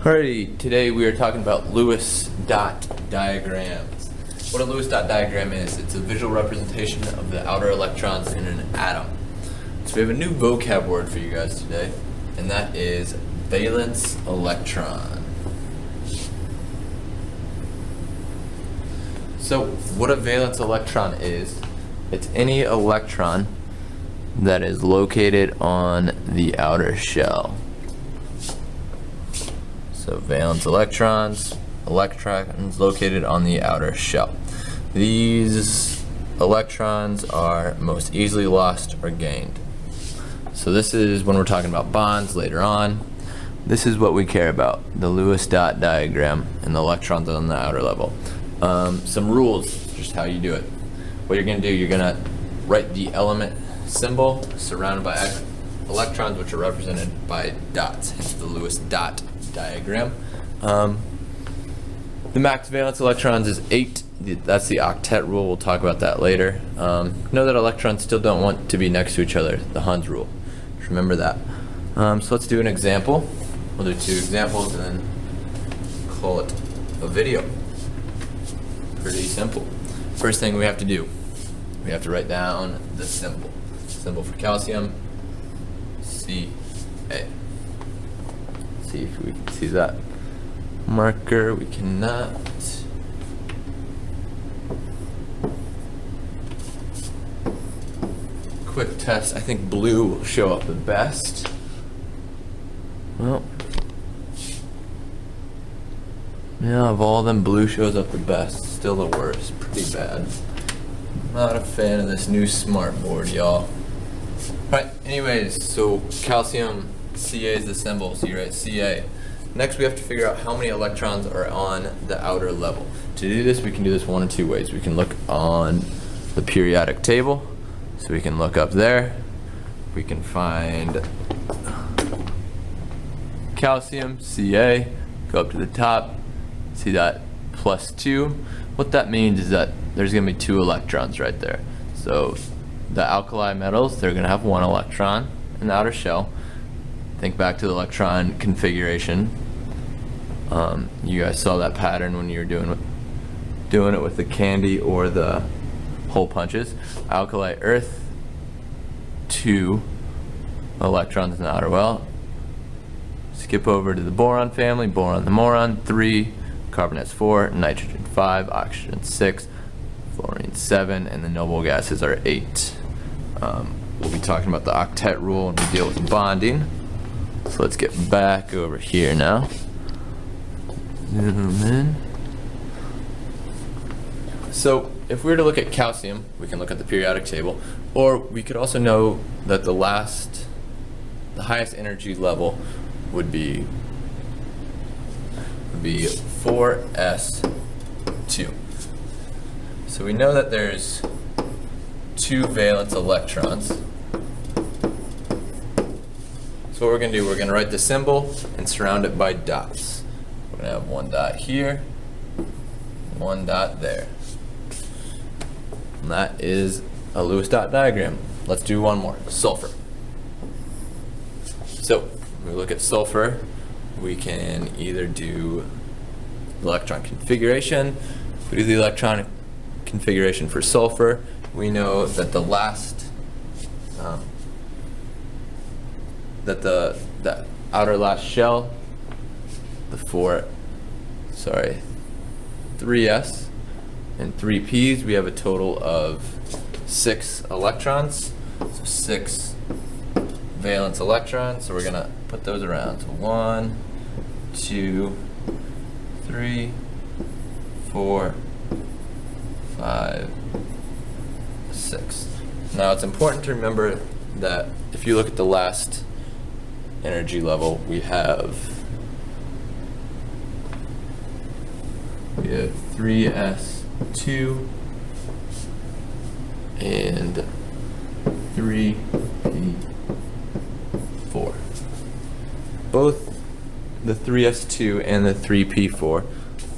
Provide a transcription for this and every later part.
Alrighty, today we are talking about Lewis dot diagrams. What a Lewis dot diagram is, it's a visual representation of the outer electrons in an atom. So we have a new vocab word for you guys today, and that is valence electron. So what a valence electron is, it's any electron that is located on the outer shell. So valence electrons located on the outer shell. These electrons are most easily lost or gained. So this is when we're talking about bonds later on. This is what we care about, the Lewis dot diagram and the electrons on the outer level. Some rules, just how you do it. What you're going to do, you're going to write the element symbol surrounded by electrons, which are represented by dots, hence the Lewis dot diagram. The max valence electrons is 8. That's the octet rule. We'll talk about that later. Know that electrons still don't want to be next to each other, the Hund's rule. Just remember that. So let's do an example. We'll do 2 examples and then call it a video. Pretty simple. First thing we have to do, we have to write down the symbol. Symbol for calcium, Ca. See if we can see that marker. We cannot. Quick test. I think blue will show up the best. Well, yeah, of all of them, blue shows up the best. Still the worst. Pretty bad. Not a fan of this new smart board, y'all. Right, anyways, so calcium, Ca is the symbol, so you write Ca. Next we have to figure out how many electrons are on the outer level. To do this, we can do this one of 2 ways. We can look on the periodic table, so we can look up there. We can find calcium, Ca, go up to the top, see that +2. What that means is that there's going to be 2 electrons right there. So the alkali metals, they're going to have 1 electron in the outer shell. Think back to the electron configuration. You guys saw that pattern when you were doing it with the candy or the hole punches. Alkali earth, 2 electrons in the outer well. Skip over to the boron family, boron the moron, 3, carbon has 4, nitrogen 5, oxygen 6, fluorine 7, and the noble gases are 8. We'll be talking about the octet rule when we deal with bonding. So let's get back over here now. Zoom in. So if we were to look at calcium, we can look at the periodic table, or we could also know that the highest energy level would be 4s2. So we know that there's 2 valence electrons. So what we're going to do, we're going to write the symbol and surround it by dots. We're going to have 1 dot here, 1 dot there. And that is a Lewis dot diagram. Let's do one more, sulfur. So when we look at sulfur, we can either do electron configuration. If we do the electron configuration for sulfur, we know that the outer last shell, the 3s and 3 p's, we have a total of 6 electrons, so 6 valence electrons. So we're gonna put those around. So 1, 2, 3, 4, 5, 6. Now it's important to remember that if you look at the last energy level, we have 3s2 and 3p4. Both the 3s2 and the 3p4,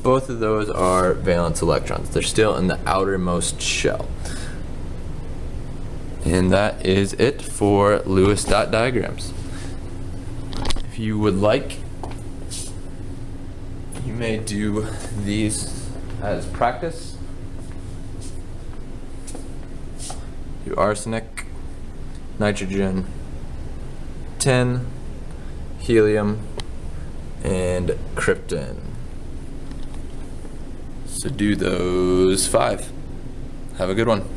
both of those are valence electrons. They're still in the outermost shell. And that is it for Lewis dot diagrams. If you would like may do these as practice. Do arsenic, nitrogen, tin, helium, and krypton. So do those 5. Have a good one.